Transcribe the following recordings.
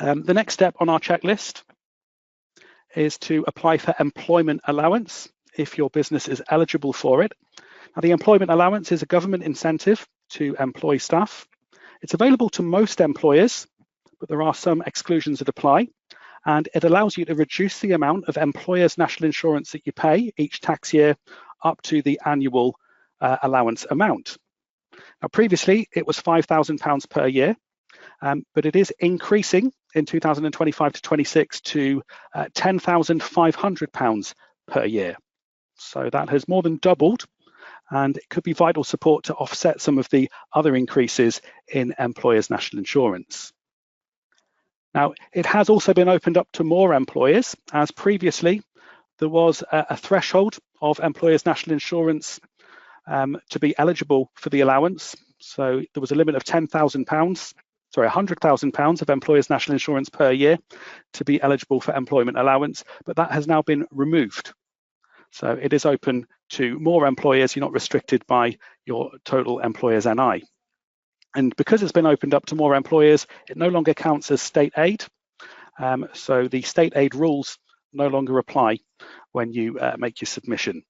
The next step on our checklist is to apply for employment allowance if your business is eligible for it. Now, the employment allowance is a government incentive to employ staff. It's available to most employers, but there are some exclusions that apply, and it allows you to reduce the amount of employers' national insurance that you pay each tax year up to the annual allowance amount. Now, previously, it was £5,000 per year, but it is increasing in 2025 to 26 to £10,500 per year. So that has more than doubled, and it could be vital support to offset some of the other increases in employers' national insurance. Now, it has also been opened up to more employers, as previously there was a threshold of employers' national insurance to be eligible for the allowance. So there was a limit of £100,000 of employers' national insurance per year to be eligible for employment allowance, but that has now been removed. So it is open to more employers. You're not restricted by your total employer's NI. And because it's been opened up to more employers, it no longer counts as state aid. So the state aid rules no longer apply when you make your submission.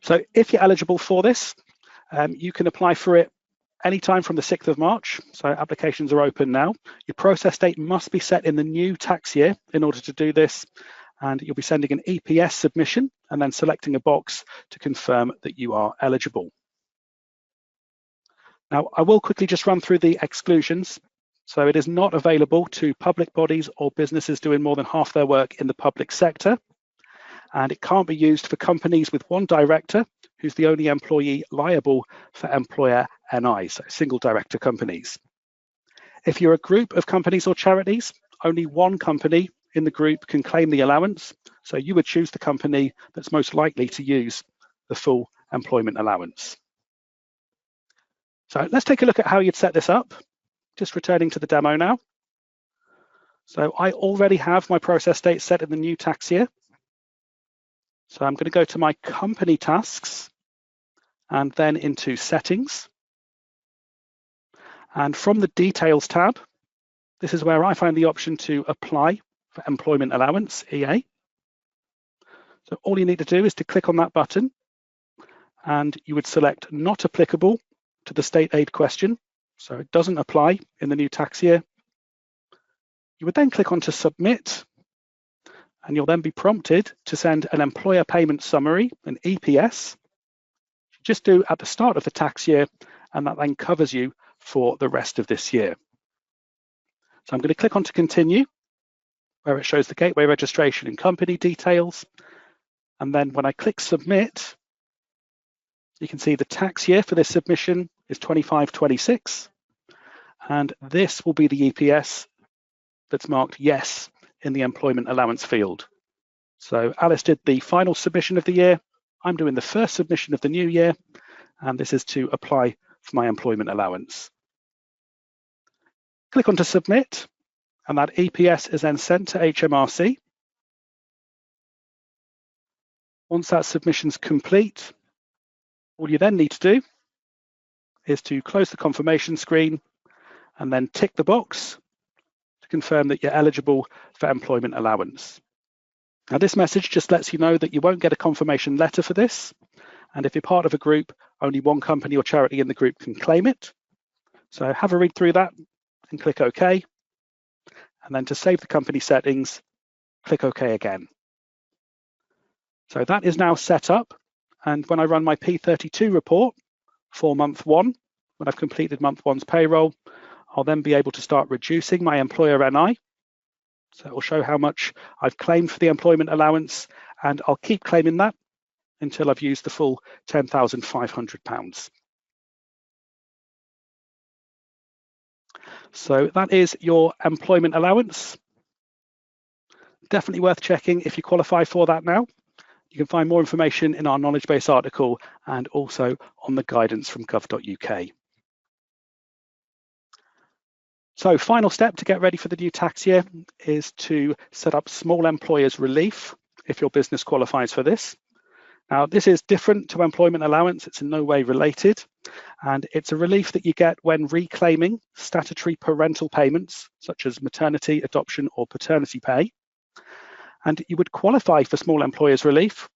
So if you're eligible for this, you can apply for it anytime from the 6th of March. So applications are open now. Your process date must be set in the new tax year in order to do this. And you'll be sending an EPS submission and then selecting a box to confirm that you are eligible. Now, I will quickly just run through the exclusions. So it is not available to public bodies or businesses doing more than half their work in the public sector. And it can't be used for companies with one director who's the only employee liable for employer NI, so single director companies. If you're a group of companies or charities, only one company in the group can claim the allowance. So you would choose the company that's most likely to use the full employment allowance. So let's take a look at how you'd set this up. Just returning to the demo now. So I already have my process date set in the new tax year. So I'm going to go to my company tasks and then into settings. And from the details tab, this is where I find the option to apply for employment allowance, EA. So all you need to do is to click on that button and you would select not applicable to the state aid question. So it doesn't apply in the new tax year. You would then click on to submit, and you'll then be prompted to send an employer payment summary, an EPS. Just do at the start of the tax year, and that then covers you for the rest of this year. So I'm going to click on to continue, where it shows the gateway registration and company details. And then when I click submit, you can see the tax year for this submission is 25-26. And this will be the EPS that's marked yes in the employment allowance field. So Alice did the final submission of the year. I'm doing the first submission of the new year, and this is to apply for my employment allowance. Click on to submit, and that EPS is then sent to HMRC. Once that submission's complete, all you then need to do is to close the confirmation screen and then tick the box to confirm that you're eligible for employment allowance. Now, this message just lets you know that you won't get a confirmation letter for this. And if you're part of a group, only one company or charity in the group can claim it. So have a read through that and click OK. And then to save the company settings, click OK again. So that is now set up. And when I run my P32 report for month one, when I've completed month one's payroll, I'll then be able to start reducing my employer NI. So it will show how much I've claimed for the employment allowance, and I'll keep claiming that until I've used the full £10,500. So that is your employment allowance. Definitely worth checking if you qualify for that now. You can find more information in our knowledge base article and also on the guidance from gov.uk. So final step to get ready for the new tax year is to set up small employers relief if your business qualifies for this. Now, this is different to employment allowance. It's in no way related, and it's a relief that you get when reclaiming statutory parental payments, such as maternity, adoption, or paternity pay. And you would qualify for small employers relief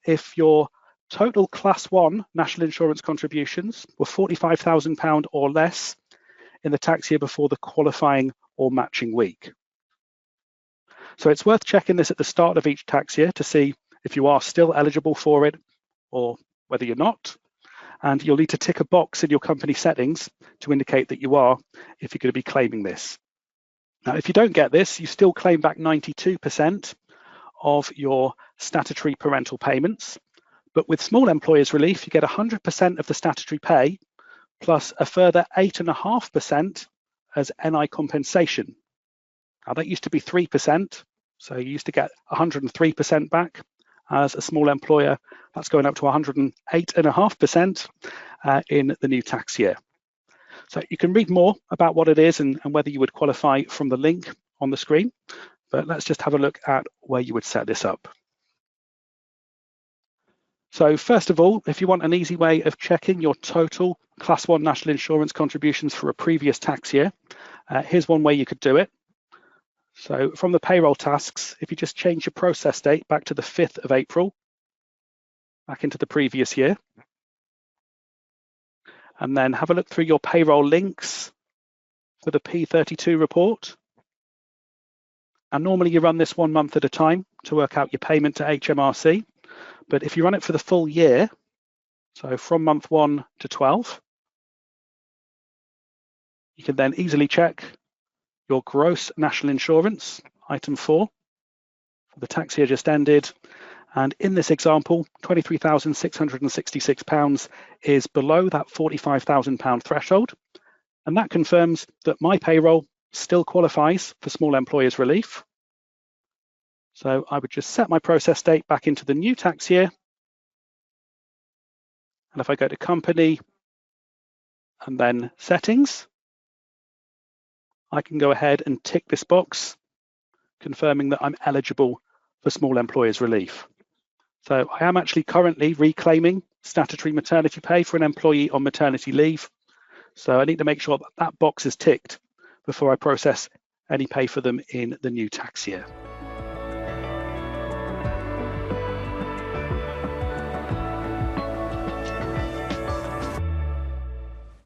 if your total Class 1 national insurance contributions were £45,000 or less in the tax year before the qualifying or matching week. So it's worth checking this at the start of each tax year to see if you are still eligible for it or whether you're not. And you'll need to tick a box in your company settings to indicate that you are if you're going to be claiming this. Now, if you don't get this, you still claim back 92% of your statutory parental payments. But with small employers relief, you get 100% of the statutory pay plus a further 8.5% as NI compensation. Now, that used to be 3%, so you used to get 103% back. As a small employer, that's going up to 108.5% in the new tax year. So you can read more about what it is and whether you would qualify from the link on the screen, but let's just have a look at where you would set this up. So first of all, if you want an easy way of checking your total Class 1 national insurance contributions for a previous tax year, here's one way you could do it. So from the payroll tasks, if you just change your process date back to the 5th of April, back into the previous year, and then have a look through your payroll links for the P32 report. And normally you run this 1 month at a time to work out your payment to HMRC. But if you run it for the full year, so from month 1 to 12, you can then easily check your gross national insurance, item 4, for the tax year just ended. And in this example, £23,666 is below that £45,000 threshold. And that confirms that my payroll still qualifies for small employers relief. So I would just set my process date back into the new tax year. And if I go to company and then settings, I can go ahead and tick this box, confirming that I'm eligible for small employers relief. So I am actually currently reclaiming statutory maternity pay for an employee on maternity leave. So I need to make sure that that box is ticked before I process any pay for them in the new tax year.